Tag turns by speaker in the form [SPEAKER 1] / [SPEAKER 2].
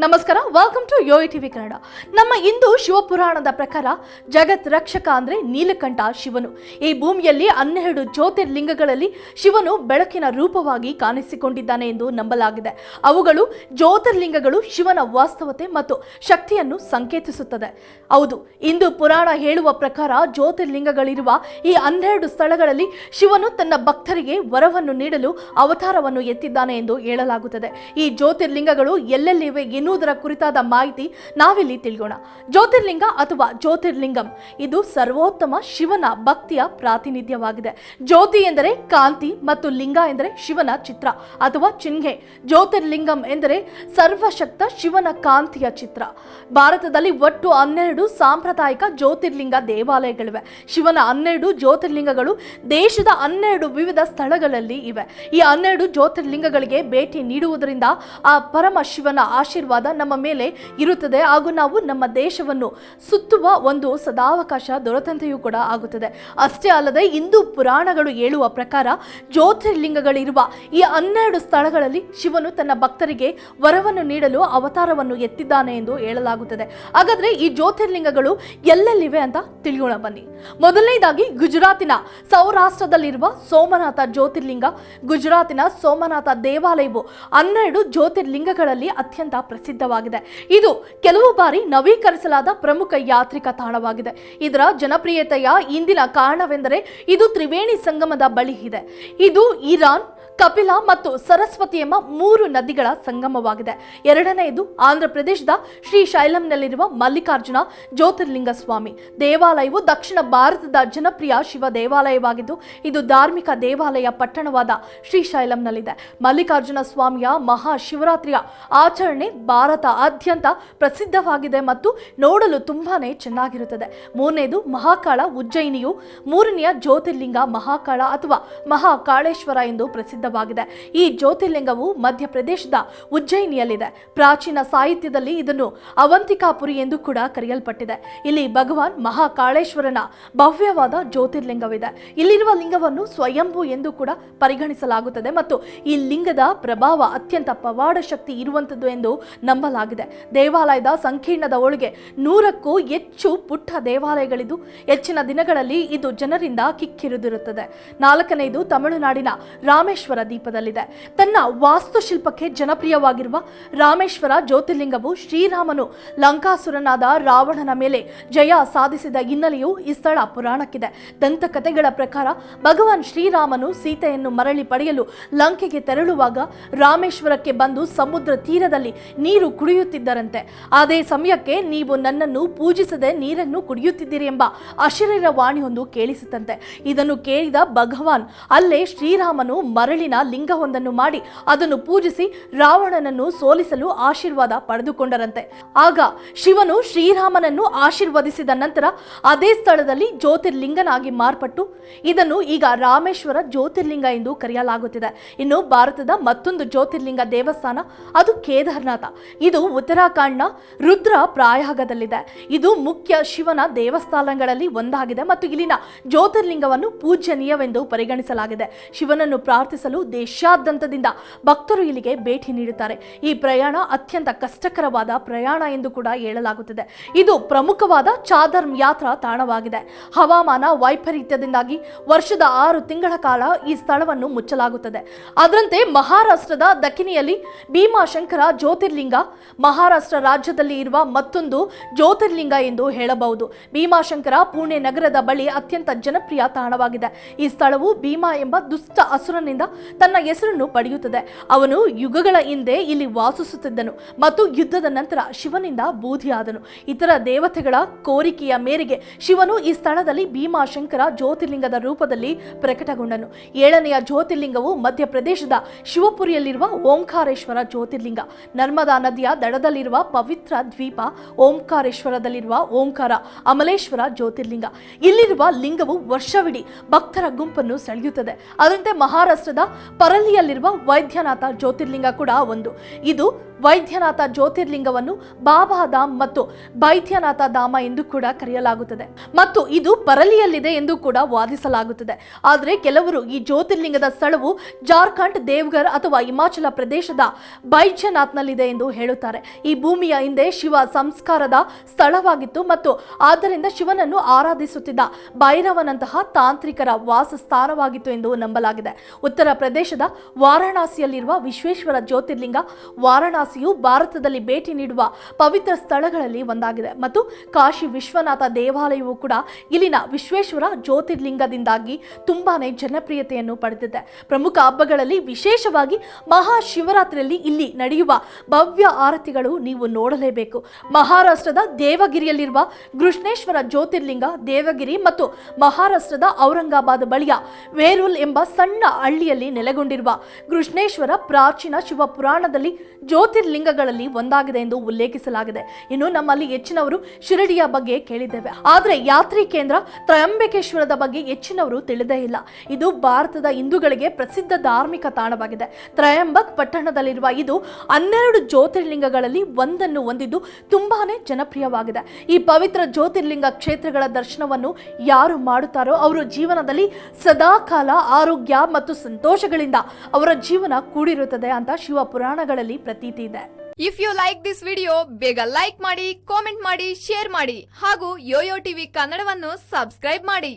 [SPEAKER 1] ನಮಸ್ಕಾರ, welcome to yoyo TV Kannada. ನಮ್ಮ ಹಿಂದೂ ಶಿವಪುರಾಣದ ಪ್ರಕಾರ ಜಗತ್ ರಕ್ಷಕ ಅಂದ್ರೆ ನೀಲಕಂಠ ಶಿವನು. ಈ ಭೂಮಿಯಲ್ಲಿ 12 ಜ್ಯೋತಿರ್ಲಿಂಗಗಳಲ್ಲಿ ಶಿವನು ಬೆಳಕಿನ ರೂಪವಾಗಿ ಕಾಣಿಸಿಕೊಂಡಿದ್ದಾನೆ ಎಂದು ನಂಬಲಾಗಿದೆ. ಅವುಗಳು ಜ್ಯೋತಿರ್ಲಿಂಗಗಳು ಶಿವನ ವಾಸ್ತವತೆ ಮತ್ತು ಶಕ್ತಿಯನ್ನು ಸಂಕೇತಿಸುತ್ತದೆ. ಹೌದು, ಹಿಂದೂ ಪುರಾಣ ಹೇಳುವ ಪ್ರಕಾರ ಜ್ಯೋತಿರ್ಲಿಂಗಗಳಿರುವ ಈ 12 ಸ್ಥಳಗಳಲ್ಲಿ ಶಿವನು ತನ್ನ ಭಕ್ತರಿಗೆ ವರವನ್ನು ನೀಡಲು ಅವತಾರವನ್ನು ಎತ್ತಿದ್ದಾನೆ ಎಂದು ಹೇಳಲಾಗುತ್ತದೆ. ಈ ಜ್ಯೋತಿರ್ಲಿಂಗಗಳು ಎಲ್ಲೆಲ್ಲಿವೆ ಎನ್ನುವುದರ ಕುರಿತಾದ ಮಾಹಿತಿ ನಾವಿಲ್ಲಿ ತಿಳಿಯೋಣ. ಜ್ಯೋತಿರ್ಲಿಂಗ ಅಥವಾ ಜ್ಯೋತಿರ್ಲಿಂಗಂ ಇದು ಸರ್ವೋತ್ತಮ ಶಿವನ ಭಕ್ತಿಯ ಪ್ರಾತಿನಿಧ್ಯವಾಗಿದೆ. ಜ್ಯೋತಿ ಎಂದರೆ ಕಾಂತಿ ಮತ್ತು ಲಿಂಗ ಎಂದರೆ ಶಿವನ ಚಿತ್ರ ಅಥವಾ ಚಿಹ್ನೆ. ಜ್ಯೋತಿರ್ಲಿಂಗಂ ಎಂದರೆ ಸರ್ವಶಕ್ತ ಶಿವನ ಕಾಂತಿಯ ಚಿತ್ರ. ಭಾರತದಲ್ಲಿ ಒಟ್ಟು 12 ಸಾಂಪ್ರದಾಯಿಕ ಜ್ಯೋತಿರ್ಲಿಂಗ ದೇವಾಲಯಗಳಿವೆ. ಶಿವನ 12 ಜ್ಯೋತಿರ್ಲಿಂಗಗಳು ದೇಶದ 12 ವಿವಿಧ ಸ್ಥಳಗಳಲ್ಲಿ ಇವೆ. ಈ 12 ಜ್ಯೋತಿರ್ಲಿಂಗಗಳಿಗೆ ಭೇಟಿ ನೀಡುವುದರಿಂದ ಆ ಪರಮ ಶಿವನ ಆಶೀರ್ವಾದ ನಮ್ಮ ಮೇಲೆ ಇರುತ್ತದೆ ಹಾಗೂ ನಾವು ನಮ್ಮ ದೇಶವನ್ನು ಸುತ್ತುವ ಒಂದು ಸದಾವಕಾಶ ದೊರೆತಂತೆಯೂ ಕೂಡ ಆಗುತ್ತದೆ. ಅಷ್ಟೇ ಅಲ್ಲದೆ ಹಿಂದೂ ಪುರಾಣಗಳು ಹೇಳುವ ಪ್ರಕಾರ ಜ್ಯೋತಿರ್ಲಿಂಗಗಳಿರುವ ಈ 12 ಸ್ಥಳಗಳಲ್ಲಿ ಶಿವನು ತನ್ನ ಭಕ್ತರಿಗೆ ವರವನ್ನು ನೀಡಲು ಅವತಾರವನ್ನು ಎತ್ತಿದ್ದಾನೆ ಎಂದು ಹೇಳಲಾಗುತ್ತದೆ. ಹಾಗಾದ್ರೆ ಈ ಜ್ಯೋತಿರ್ಲಿಂಗಗಳು ಎಲ್ಲೆಲ್ಲಿವೆ ಅಂತ ತಿಳಿಯೋಣ ಬನ್ನಿ. ಮೊದಲನೇದಾಗಿ ಗುಜರಾತಿನ ಸೌರಾಷ್ಟ್ರದಲ್ಲಿರುವ ಸೋಮನಾಥ ಜ್ಯೋತಿರ್ಲಿಂಗ. ಗುಜರಾತಿನ ಸೋಮನಾಥ ದೇವಾಲಯವು 12 ಜ್ಯೋತಿರ್ಲಿಂಗಗಳಲ್ಲಿ ಅತ್ಯಂತ ಪ್ರಸಿದ್ಧವಾಗಿದೆ. ಇದು ಕೆಲವು ಬಾರಿ ನವೀಕರಿಸಲಾದ ಪ್ರಮುಖ ಯಾತ್ರಿಕ ತಾಣವಾಗಿದೆ. ಇದರ ಜನಪ್ರಿಯತೆಯ ಹಿಂದಿನ ಕಾರಣವೆಂದರೆ ಇದು ತ್ರಿವೇಣಿ ಸಂಗಮದ ಬಳಿ ಇದೆ. ಇದು ಇರಾನ್, ಕಪಿಲ ಮತ್ತು ಸರಸ್ವತಿ ಎಂಬ 3 ನದಿಗಳ ಸಂಗಮವಾಗಿದೆ. ಎರಡನೆಯದು ಆಂಧ್ರ ಪ್ರದೇಶದ ಶ್ರೀಶೈಲಂನಲ್ಲಿರುವ ಮಲ್ಲಿಕಾರ್ಜುನ ಜ್ಯೋತಿರ್ಲಿಂಗ ಸ್ವಾಮಿ ದೇವಾಲಯವು ದಕ್ಷಿಣ ಭಾರತದ ಜನಪ್ರಿಯ ಶಿವ ದೇವಾಲಯವಾಗಿದ್ದು ಇದು ಧಾರ್ಮಿಕ ದೇವಾಲಯ ಪಟ್ಟಣವಾದ ಶ್ರೀಶೈಲಂನಲ್ಲಿದೆ. ಮಲ್ಲಿಕಾರ್ಜುನ ಸ್ವಾಮಿಯ ಮಹಾಶಿವರಾತ್ರಿಯ ಆಚರಣೆ ಭಾರತಾದ್ಯಂತ ಪ್ರಸಿದ್ಧವಾಗಿದೆ ಮತ್ತು ನೋಡಲು ತುಂಬಾನೇ ಚೆನ್ನಾಗಿರುತ್ತದೆ. ಮೂರನೇದು ಮಹಾಕಾಳ ಉಜ್ಜಯಿನಿಯು ಮೂರನೆಯ ಜ್ಯೋತಿರ್ಲಿಂಗ ಮಹಾಕಾಳ ಅಥವಾ ಮಹಾಕಾಳೇಶ್ವರ ಎಂದು ಪ್ರಸಿದ್ಧವಾಗಿದೆ. ಈ ಜ್ಯೋತಿರ್ಲಿಂಗವು ಮಧ್ಯಪ್ರದೇಶದ ಉಜ್ಜಯಿನಿಯಲ್ಲಿದೆ. ಪ್ರಾಚೀನ ಸಾಹಿತ್ಯದಲ್ಲಿ ಇದನ್ನು ಅವಂತಿಕಾಪುರಿ ಎಂದು ಕೂಡ ಕರೆಯಲ್ಪಟ್ಟಿದೆ. ಇಲ್ಲಿ ಭಗವಾನ್ ಮಹಾಕಾಳೇಶ್ವರನ ಭವ್ಯವಾದ ಜ್ಯೋತಿರ್ಲಿಂಗವಿದೆ. ಇಲ್ಲಿರುವ ಲಿಂಗವನ್ನು ಸ್ವಯಂಭೂ ಎಂದು ಕೂಡ ಪರಿಗಣಿಸಲಾಗುತ್ತದೆ ಮತ್ತು ಈ ಲಿಂಗದ ಪ್ರಭಾವ ಅತ್ಯಂತ ಪವಾಡ ಶಕ್ತಿ ಇರುವಂತದ್ದು ಎಂದು ನಂಬಲಾಗಿದೆ. ದೇವಾಲಯದ ಸಂಕೀರ್ಣದ ಒಳಗೆ 100ಕ್ಕೂ ಹೆಚ್ಚು ಪುಟ್ಟ ದೇವಾಲಯಗಳಿದ್ದು ಹೆಚ್ಚಿನ ದಿನಗಳಲ್ಲಿ ಇದು ಜನರಿಂದ ಕಿಕ್ಕಿರಿದಿರುತ್ತದೆ. ನಾಲ್ಕನೆಯದು ತಮಿಳುನಾಡಿನ ರಾಮೇಶ್ವರ ದ್ವೀಪದಲ್ಲಿದೆ. ತನ್ನ ವಾಸ್ತುಶಿಲ್ಪಕ್ಕೆ ಜನಪ್ರಿಯವಾಗಿರುವ ರಾಮೇಶ್ವರ ಜ್ಯೋತಿರ್ಲಿಂಗವು ಶ್ರೀರಾಮನು ಲಂಕಾಸುರನಾದ ರಾವಣನ ಮೇಲೆ ಜಯ ಸಾಧಿಸಿದ ಹಿನ್ನೆಲೆಯು ಈ ಸ್ಥಳ ಪುರಾಣಕ್ಕಿದೆ. ದಂತಕಥೆಗಳ ಪ್ರಕಾರ ಭಗವಾನ್ ಶ್ರೀರಾಮನು ಸೀತೆಯನ್ನು ಮರಳಿ ಪಡೆಯಲು ಲಂಕೆಗೆ ತೆರಳುವಾಗ ರಾಮೇಶ್ವರಕ್ಕೆ ಬಂದು ಸಮುದ್ರ ತೀರದಲ್ಲಿ ನೀರು ಕುಡಿಯುತ್ತಿದ್ದರಂತೆ. ಅದೇ ಸಮಯಕ್ಕೆ ನೀವು ನನ್ನನ್ನು ಪೂಜಿಸದೆ ನೀರನ್ನು ಕುಡಿಯುತ್ತಿದ್ದೀರಿ ಎಂಬ ಅಶರೀರ ವಾಣಿಯೊಂದು ಕೇಳಿಸಿತಂತೆ. ಇದನ್ನು ಕೇಳಿದ ಭಗವಾನ್ ಅಲ್ಲೇ ಶ್ರೀರಾಮನು ಮರಳಿನ ಲಿಂಗವೊಂದನ್ನು ಮಾಡಿ ಅದನ್ನು ಪೂಜಿಸಿ ರಾವಣನನ್ನು ಸೋಲಿಸಲು ಆಶೀರ್ವಾದ ಪಡೆದುಕೊಂಡರಂತೆ. ಆಗ ಶಿವನು ಶ್ರೀರಾಮನನ್ನು ಆಶೀರ್ವದಿಸಿದ ನಂತರ ಅದೇ ಸ್ಥಳದಲ್ಲಿ ಜ್ಯೋತಿರ್ಲಿಂಗನಾಗಿ ಮಾರ್ಪಟ್ಟು ಇದನ್ನು ಈಗ ರಾಮೇಶ್ವರ ಜ್ಯೋತಿರ್ಲಿಂಗ ಎಂದು ಕರೆಯಲಾಗುತ್ತಿದೆ. ಇನ್ನು ಭಾರತದ ಮತ್ತೊಂದು ಜ್ಯೋತಿರ್ಲಿಂಗ ದೇವಸ್ಥಾನ ಅದು ಕೇದಾರನಾಥ. ಇದು ಉತ್ತರಾಖಂಡ್ನ ರುದ್ರ ಪ್ರಯಾಗದಲ್ಲಿದೆ. ಇದು ಮುಖ್ಯ ಶಿವನ ದೇವಸ್ಥಾನಗಳಲ್ಲಿ ಒಂದಾಗಿದೆ ಮತ್ತು ಇಲ್ಲಿನ ಜ್ಯೋತಿರ್ಲಿಂಗವನ್ನು ಪೂಜ್ಯನೀಯವೆಂದು ಪರಿಗಣಿಸಲಾಗಿದೆ. ಶಿವನನ್ನು ಪ್ರಾರ್ಥಿಸಲು ದೇಶಾದ್ಯಂತದಿಂದ ಭಕ್ತರು ಇಲ್ಲಿಗೆ ಭೇಟಿ ನೀಡುತ್ತಾರೆ. ಈ ಪ್ರಯಾಣ ಅತ್ಯಂತ ಕಷ್ಟಕರವಾದ ಪ್ರಯಾಣ ಎಂದು ಕೂಡ ಹೇಳಲಾಗುತ್ತದೆ. ಇದು ಪ್ರಮುಖವಾದ ಚಾಧರ್ಮ ಯಾತ್ರಾ ತಾಣವಾಗಿದೆ. ಹವಾಮಾನ ವೈಪರೀತ್ಯದಿಂದಾಗಿ ವರ್ಷದ 6 ತಿಂಗಳ ಕಾಲ ಈ ಸ್ಥಳವನ್ನು ಮುಚ್ಚಲಾಗುತ್ತದೆ. ಅದರಂತೆ ಮಹಾರಾಷ್ಟ್ರದ ದಖಿಣಿಯಲ್ಲಿ ಭೀಮಾಶಂಕರ ಜ್ಯೋತಿರ್ಲಿಂಗ ಮಹಾರಾಷ್ಟ್ರ ರಾಜ್ಯದಲ್ಲಿ ಇರುವ ಮತ್ತೊಂದು ಜ್ಯೋತಿರ್ಲಿಂಗ ಎಂದು ಹೇಳಬಹುದು. ಭೀಮಾಶಂಕರ ಪುಣೆ ನಗರದ ಬಳಿ ಅತ್ಯಂತ ಜನಪ್ರಿಯ ತಾಣವಾಗಿದೆ. ಈ ಸ್ಥಳವು ಭೀಮಾ ಎಂಬ ದುಷ್ಟ ಅಸುರನಿಂದ ತನ್ನ ಹೆಸರನ್ನು ಪಡೆಯುತ್ತದೆ. ಅವನು ಯುಗಗಳ ಹಿಂದೆ ಇಲ್ಲಿ ವಾಸಿಸುತ್ತಿದ್ದನು ಮತ್ತು ಯುದ್ಧದ ನಂತರ ಶಿವನಿಂದ ಬೂದಿಯಾದನು. ಇತರ ದೇವತೆಗಳ ಕೋರಿಕೆಯ ಮೇರೆಗೆ ಶಿವನು ಈ ಸ್ಥಳದಲ್ಲಿ ಭೀಮಾಶಂಕರ ಜ್ಯೋತಿರ್ಲಿಂಗದ ರೂಪದಲ್ಲಿ ಪ್ರಕಟಗೊಂಡನು. 7ನೆಯ ಜ್ಯೋತಿರ್ಲಿಂಗವು ಮಧ್ಯಪ್ರದೇಶದ ಶಿವಪುರಿಯಲ್ಲಿರುವ ಓಂಕಾರೇಶ್ವರ ಜ್ಯೋತಿರ್ಲಿಂಗ. ನರ್ಮದಾ ನದಿಯ ದಡದಲ್ಲಿರುವ ಪವಿತ್ರ ದ್ವೀಪ ಓಂಕಾರೇಶ್ವರದಲ್ಲಿರುವ ಓಂಕಾರ ಅಮಲೇಶ್ವರ ಜ್ಯೋತಿರ್ಲಿಂಗ. ಇಲ್ಲಿರುವ ಲಿಂಗವು ವರ್ಷವಿಡೀ ಭಕ್ತರ ಗುಂಪನ್ನು ಸೆಳೆಯುತ್ತದೆ. ಅದರಂತೆ ಮಹಾರಾಷ್ಟ್ರದ ಪರಲಿಯಲ್ಲಿರುವ ವೈದ್ಯನಾಥ ಜ್ಯೋತಿರ್ಲಿಂಗ ಕೂಡ ಒಂದು. ಇದು ವೈದ್ಯನಾಥ ಜ್ಯೋತಿರ್ಲಿಂಗವನ್ನು ಬಾಬಾಧಾಮ್ ಮತ್ತು ಬೈದ್ಯನಾಥ ಧಾಮ ಎಂದು ಕೂಡ ಕರೆಯಲಾಗುತ್ತದೆ ಮತ್ತು ಇದು ಪರಲಿಯಲ್ಲಿದೆ ಎಂದು ಕೂಡ ವಾದಿಸಲಾಗುತ್ತದೆ. ಆದರೆ ಕೆಲವರು ಈ ಜ್ಯೋತಿರ್ಲಿಂಗದ ಸ್ಥಳವು ಜಾರ್ಖಂಡ್, ದೇವಘರ್ ಅಥವಾ ಹಿಮಾಚಲ ಪ್ರದೇಶದ ಬೈದ್ಯನಾಥ್ನಲ್ಲಿದೆ ಎಂದು ಹೇಳುತ್ತಾರೆ. ಈ ಭೂಮಿಯ ಹಿಂದೆ ಶಿವ ಸಂಸ್ಕಾರದ ಸ್ಥಳವಾಗಿತ್ತು ಮತ್ತು ಆದ್ದರಿಂದ ಶಿವನನ್ನು ಆರಾಧಿಸುತ್ತಿದ್ದ ಭೈರವನಂತಹ ತಾಂತ್ರಿಕರ ವಾಸಸ್ಥಾನವಾಗಿತ್ತು ಎಂದು ನಂಬಲಾಗಿದೆ. ಉತ್ತರ ಪ್ರದೇಶದ ವಾರಾಣಸಿಯಲ್ಲಿರುವ ವಿಶ್ವೇಶ್ವರ ಜ್ಯೋತಿರ್ಲಿಂಗ, ವಾರಾಣಸಿಯು ಭಾರತದಲ್ಲಿ ಭೇಟಿ ನೀಡುವ ಪವಿತ್ರ ಸ್ಥಳಗಳಲ್ಲಿ ಒಂದಾಗಿದೆ ಮತ್ತು ಕಾಶಿ ವಿಶ್ವನಾಥ ದೇವಾಲಯವು ಕೂಡ ಇಲ್ಲಿನ ವಿಶ್ವೇಶ್ವರ ಜ್ಯೋತಿರ್ಲಿಂಗದಿಂದಾಗಿ ತುಂಬಾನೇ ಜನಪ್ರಿಯತೆಯನ್ನು ಪಡೆದಿದೆ. ಪ್ರಮುಖ ಹಬ್ಬಗಳಲ್ಲಿ ವಿಶೇಷವಾಗಿ ಮಹಾಶಿವರಾತ್ರಿಯಲ್ಲಿ ಇಲ್ಲಿ ನಡೆಯುವ ಭವ್ಯ ಆರತಿಗಳು ನೀವು ನೋಡಲೇಬೇಕು. ಮಹಾರಾಷ್ಟ್ರದ ದೇವಗಿರಿಯಲ್ಲಿರುವ ಕೃಷ್ಣೇಶ್ವರ ಜ್ಯೋತಿರ್ಲಿಂಗ, ದೇವಗಿರಿ ಮತ್ತು ಮಹಾರಾಷ್ಟ್ರದ ಔರಂಗಾಬಾದ್ ಬಳಿಯ ವೇರೂಲ್ ಎಂಬ ಸಣ್ಣ ಹಳ್ಳಿಯಲ್ಲಿ ನೆಲೆಗೊಂಡಿರುವ ಕೃಷ್ಣೇಶ್ವರ ಪ್ರಾಚೀನ ಶಿವ ಪುರಾಣದಲ್ಲಿ ಜ್ಯೋತಿರ್ಲಿಂಗಗಳಲ್ಲಿ ಒಂದಾಗಿದೆ ಎಂದು ಉಲ್ಲೇಖಿಸಲಾಗಿದೆ. ಇನ್ನು ನಮ್ಮಲ್ಲಿ ಹೆಚ್ಚಿನವರು ಶಿರಡಿಯ ಬಗ್ಗೆ ಕೇಳಿದ್ದೇವೆ, ಆದರೆ ಯಾತ್ರಿ ಕೇಂದ್ರ ತ್ರಯಂಬಕೇಶ್ವರದ ಬಗ್ಗೆ ಹೆಚ್ಚಿನವರು ತಿಳಿದೇ ಇಲ್ಲ. ಇದು ಭಾರತದ ಹಿಂದೂಗಳಿಗೆ ಪ್ರಸಿದ್ಧ ಧಾರ್ಮಿಕ ತಾಣವಾಗಿದೆ. ತ್ರಯಂಬಕ್ ಪಟ್ಟಣದಲ್ಲಿರುವ ಇದು 12 ಜ್ಯೋತಿರ್ಲಿಂಗಗಳಲ್ಲಿ ಒಂದನ್ನು ಹೊಂದಿದ್ದು ತುಂಬಾನೇ ಜನಪ್ರಿಯವಾಗಿದೆ. ಈ ಪವಿತ್ರ ಜ್ಯೋತಿರ್ಲಿಂಗ ಕ್ಷೇತ್ರಗಳ ದರ್ಶನವನ್ನು ಯಾರು ಮಾಡುತ್ತಾರೋ ಅವರು ಜೀವನದಲ್ಲಿ ಸದಾಕಾಲ ಆರೋಗ್ಯ ಮತ್ತು ಸಂತೋಷಗಳಿಂದ ಅವರ ಜೀವನ ಕೂಡಿರುತ್ತದೆ ಅಂತ ಶಿವ ಪುರಾಣಗಳಲ್ಲಿ ಪ್ರತೀತಿ ಇದೆ.
[SPEAKER 2] If you like this video ಬೇಗ ಲೈಕ್ ಮಾಡಿ, ಕಾಮೆಂಟ್ ಮಾಡಿ, ಶೇರ್ ಮಾಡಿ ಹಾಗೂ ಯೋಯೋ ಟಿವಿ ಕನ್ನಡವನ್ನು ಸಬ್ಸ್ಕ್ರೈಬ್ ಮಾಡಿ.